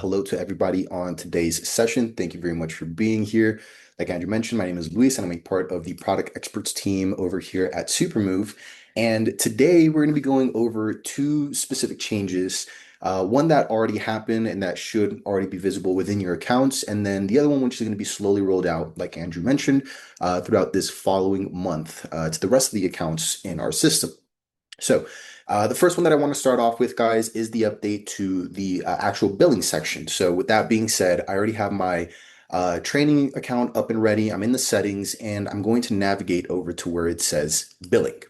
Hello to everybody on today's session. Thank you very much for being here. Like Andrew mentioned, my name is Luis and I'm a part of the product experts team over here at Supermove. And today we're going to be going over two specific changes. One that already happened and that should already be visible within your accounts. And then the other one, which is going to be slowly rolled out, like Andrew mentioned, throughout this following month to the rest of the accounts in our system. So the first one that I want to start off with, guys, is the update to the actual billing section. So with that being said, I already have my training account up and ready. I'm in the settings and I'm going to navigate over to where it says billing.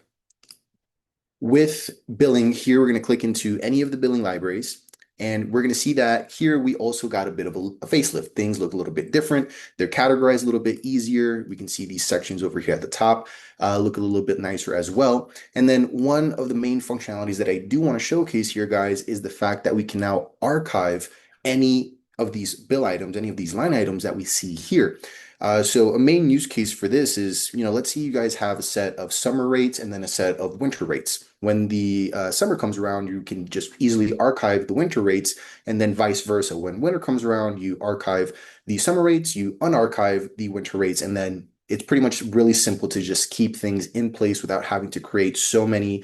With billing here, we're going to click into any of the billing libraries. And we're going to see that here we also got a bit of a facelift. Things look a little bit different. They're categorized a little bit easier. We can see these sections over here at the top look a little bit nicer as well. And then one of the main functionalities that I do want to showcase here, guys, is the fact that we can now archive any of these bill items, any of these line items that we see here. So a main use case for this is, let's say you guys have a set of summer rates and then a set of winter rates. When the summer comes around, you can just easily archive the winter rates, and then vice versa. When winter comes around, you archive the summer rates, you unarchive the winter rates, and then it's pretty much really simple to just keep things in place without having to create so many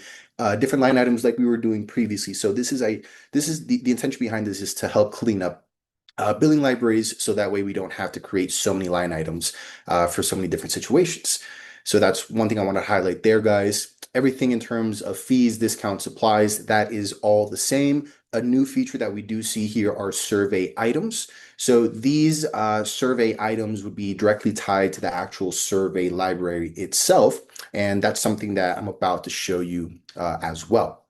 different line items like we were doing previously. So this is the intention behind this is to help clean up billing libraries so that way we don't have to create so many line items for so many different situations. So that's one thing I want to highlight there, guys. Everything in terms of fees, discounts, supplies, that is all the same. A new feature that we do see here are survey items. So these survey items would be directly tied to the actual survey library itself. And that's something that I'm about to show you as well.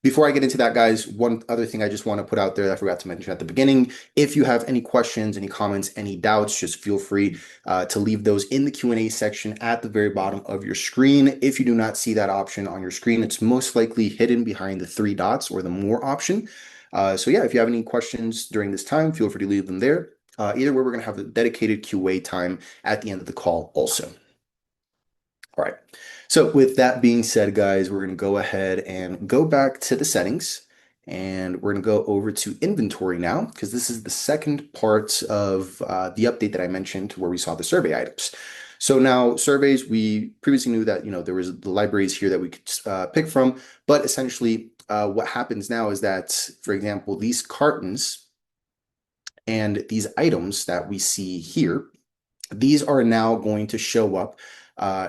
Before I get into that, guys, one other thing I just want to put out there that I forgot to mention at the beginning. If you have any questions, any comments, any doubts, just feel free to leave those in the Q&A section at the very bottom of your screen. If you do not see that option on your screen, it's most likely hidden behind the three dots or the more option. So yeah, if you have any questions during this time, feel free to leave them there. Either way, we're going to have a dedicated QA time at the end of the call also. All right. So with that being said, guys, we're going to go ahead and go back to the settings and we're going to go over to inventory now because this is the second part of the update that I mentioned where we saw the survey items. So now surveys, we previously knew that, there was the libraries here that we could pick from, but essentially what happens now is that, for example, these cartons and these items that we see here, these are now going to show up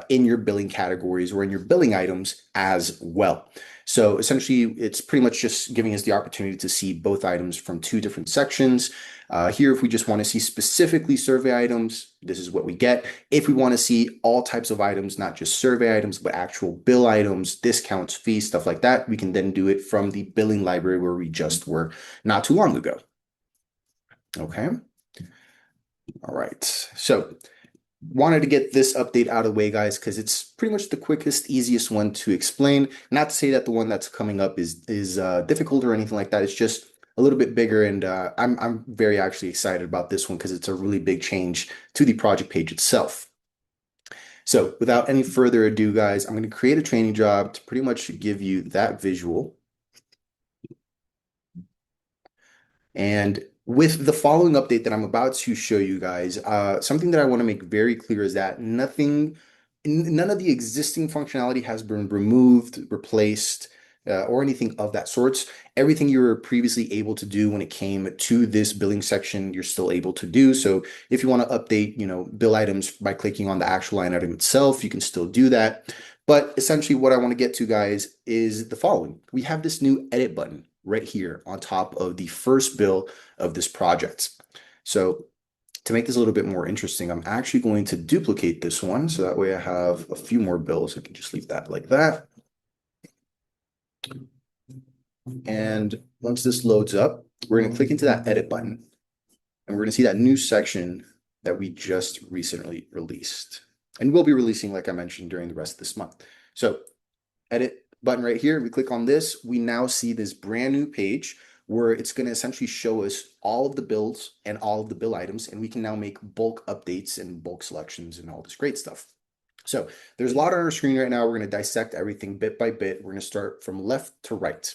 in your billing categories or in your billing items as well. So essentially, it's pretty much just giving us the opportunity to see both items from two different sections. Here, if we just want to see specifically survey items, this is what we get. If we want to see all types of items, not just survey items, but actual bill items, discounts, fees, stuff like that, we can then do it from the billing library where we just were not too long ago. Okay. All right. So wanted to get this update out of the way, guys, because it's pretty much the quickest, easiest one to explain. Not to say that the one that's coming up is difficult or anything like that. It's just a little bit bigger, and I'm very actually excited about this one because it's a really big change to the project page itself. So without any further ado, guys, I'm going to create a training job to pretty much give you that visual. And with the following update that I'm about to show you guys, something that I want to make very clear is that none of the existing functionality has been removed, replaced, or anything of that sorts. Everything you were previously able to do when it came to this billing section, you're still able to do. So if you want to update, bill items by clicking on the actual line item itself, you can still do that. But essentially what I want to get to, guys, is the following. We have this new edit button right here on top of the first bill of this project. So to make this a little bit more interesting, I'm actually going to duplicate this one. So that way I have a few more bills. I can just leave that like that. And once this loads up, we're going to click into that edit button. And we're going to see that new section that we just recently released. And we'll be releasing, like I mentioned, during the rest of this month. So edit button right here, we click on this, we now see this brand new page where it's going to essentially show us all of the bills and all of the bill items, and we can now make bulk updates and bulk selections and all this great stuff. So there's a lot on our screen right now. We're going to dissect everything bit by bit. We're going to start from left to right.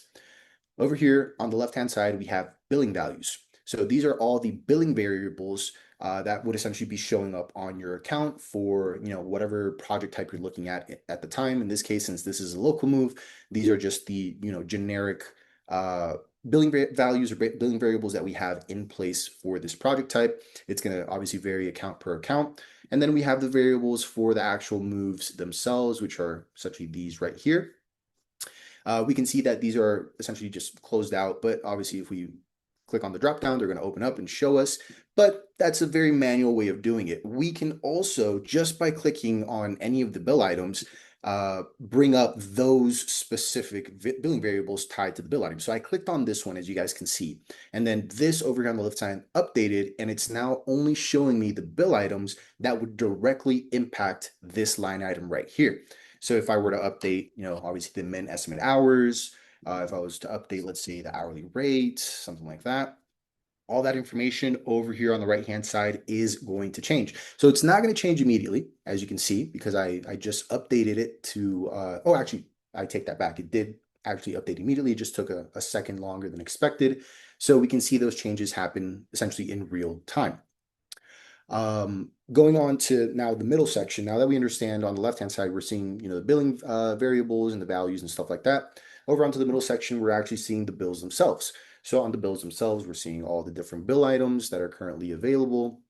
Over here on the left-hand side, we have billing values. So these are all the billing variables that would essentially be showing up on your account for, whatever project type you're looking at the time. In this case, since this is a local move, these are just the, generic billing values or billing variables that we have in place for this project type. It's going to obviously vary account per account. And then we have the variables for the actual moves themselves, which are essentially these right here. We can see that these are essentially just closed out, but obviously if we click on the drop down, they're going to open up and show us, but that's a very manual way of doing it. We can also, just by clicking on any of the bill items, bring up those specific billing variables tied to the bill item. So I clicked on this one, as you guys can see, and then this over here on the left side updated, and it's now only showing me the bill items that would directly impact this line item right here. So if I were to update, obviously the min estimate hours, if I was to update, let's say the hourly rate, something like that, all that information over here on the right-hand side is going to change. So it's not going to change immediately, as you can see, because I just updated it to, oh, actually, I take that back. It did actually update immediately. It just took a second longer than expected. So we can see those changes happen essentially in real time. Going on to now the middle section, now that we understand on the left-hand side, we're seeing, the billing variables and the values and stuff like that. Over onto the middle section, we're actually seeing the bills themselves. So on the bills themselves, we're seeing all the different bill items that are currently available.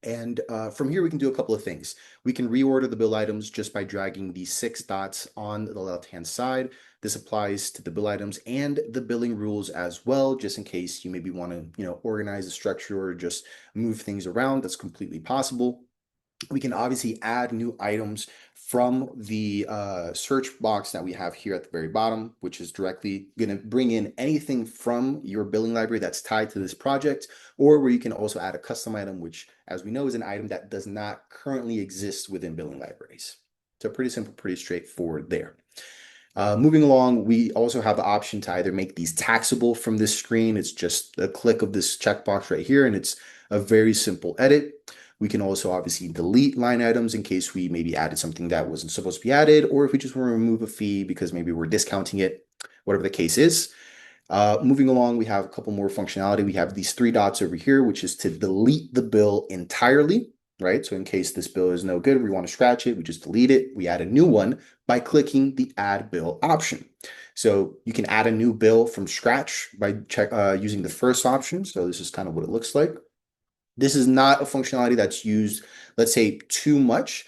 And from here, we can do a couple of things. We can reorder the bill items just by dragging the 6 dots on the left-hand side. This applies to the bill items and the billing rules as well, just in case you maybe want to, organize the structure or just move things around. That's completely possible. We can obviously add new items from the search box that we have here at the very bottom, which is directly going to bring in anything from your billing library that's tied to this project, or where you can also add a custom item, which, as we know, is an item that does not currently exist within billing libraries. So pretty simple, pretty straightforward there. Moving along, we also have the option to either make these taxable from this screen. It's just a click of this checkbox right here, and it's a very simple edit. We can also obviously delete line items in case we maybe added something that wasn't supposed to be added, or if we just want to remove a fee because maybe we're discounting it, whatever the case is. Moving along, we have a couple more functionality. We have these 3 dots over here, which is to delete the bill entirely, right? So in case this bill is no good, we want to scratch it, we just delete it. We add a new one by clicking the add bill option. So you can add a new bill from scratch by using the first option. So this is kind of what it looks like. This is not a functionality that's used, let's say, too much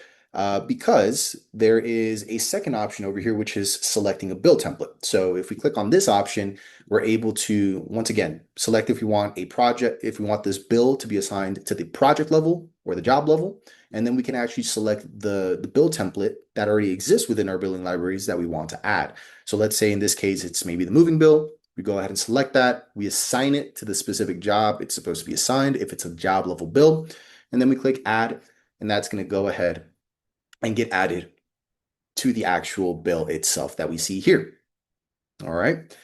because there is a second option over here, which is selecting a bill template. So if we click on this option, we're able to, once again, select if we want a project, if we want this bill to be assigned to the project level or the job level, and then we can actually select the bill template that already exists within our billing libraries that we want to add. So let's say in this case, it's maybe the moving bill. We go ahead and select that. We assign it to the specific job it's supposed to be assigned if it's a job level bill. And then we click add, and that's going to go ahead and get added to the actual bill itself that we see here. All right.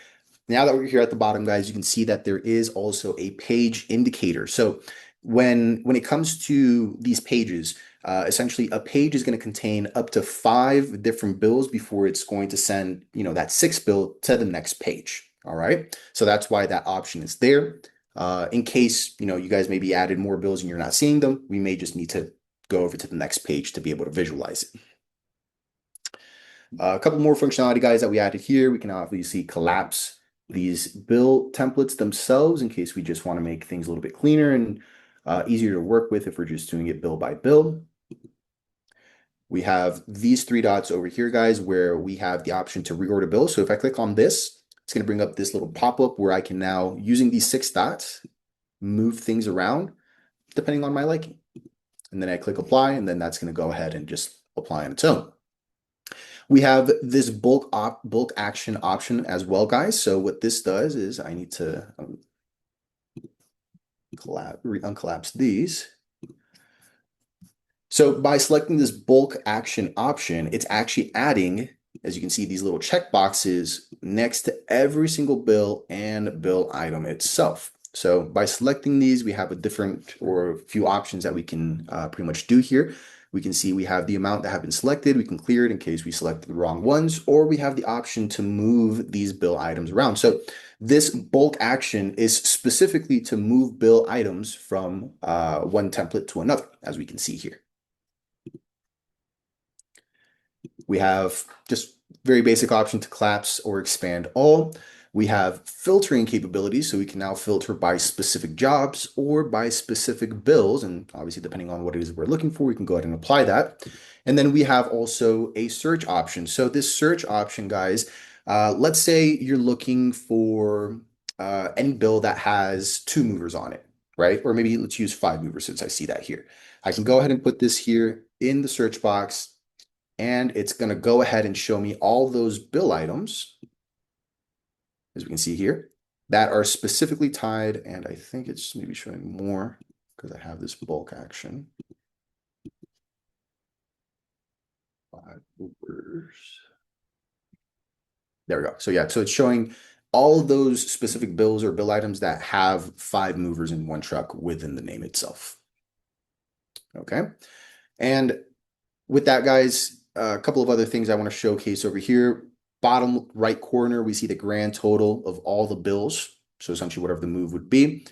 Now that we're here at the bottom, guys, you can see that there is also a page indicator. So when it comes to these pages, essentially a page is going to contain up to 5 different bills before it's going to send, that 6th bill to the next page. All right. So that's why that option is there. In case, you guys maybe added more bills and you're not seeing them, we may just need to go over to the next page to be able to visualize it. A couple more functionality, guys, that we added here. We can obviously collapse these bill templates themselves in case we just want to make things a little bit cleaner and easier to work with if we're just doing it bill by bill. We have these 3 dots over here, guys, where we have the option to reorder bills. So if I click on this, it's going to bring up this little pop-up where I can now, using these 6 dots, move things around depending on my liking. And then I click apply, and then that's going to go ahead and just apply on its own. We have this bulk action option as well, guys. So what this does is I need to uncollapse these. So by selecting this bulk action option, it's actually adding, as you can see, these little check boxes next to every single bill and bill item itself. So by selecting these, we have a different or a few options that we can pretty much do here. We can see we have the amount that have been selected. We can clear it in case we selected the wrong ones, or we have the option to move these bill items around. So this bulk action is specifically to move bill items from one template to another, as we can see here. We have just very basic option to collapse or expand all. We have filtering capabilities, so we can now filter by specific jobs or by specific bills. And obviously, depending on what it is we're looking for, we can go ahead and apply that. And then we have also a search option. So this search option, guys, let's say you're looking for any bill that has 2 movers on it, right? Or maybe let's use 5 movers since I see that here. I can go ahead and put this here in the search box, and it's going to go ahead and show me all those bill items, as we can see here, that are specifically tied. And I think it's maybe showing more because I have this bulk action. 5 movers. There we go. So yeah, so it's showing all of those specific bills or bill items that have 5 movers in one truck within the name itself. Okay. And with that, guys, a couple of other things I want to showcase over here. Bottom right corner, we see the grand total of all the bills. So essentially whatever the move would be.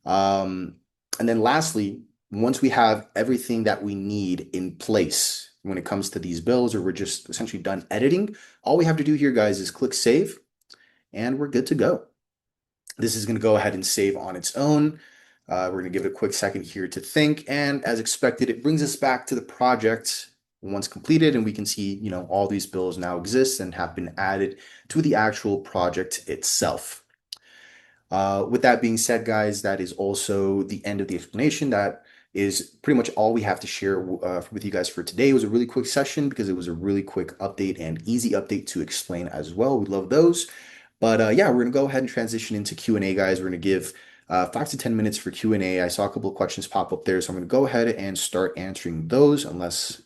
And then lastly, once we have everything that we need in place when it comes to these bills, or we're just essentially done editing, all we have to do here, guys, is click save, and we're good to go. This is going to go ahead and save on its own. We're going to give it a quick second here to think. And as expected, it brings us back to the project once completed, and we can see, all these bills now exist and have been added to the actual project itself. With that being said, guys, that is also the end of the explanation. That is pretty much all we have to share with you guys for today. It was a really quick session because it was a really quick update and easy update to explain as well. We love those. But yeah, we're going to go ahead and transition into Q&A, guys. We're going to give 5 to 10 minutes for Q&A. I saw a couple of questions pop up there, so I'm going to go ahead and start answering those unless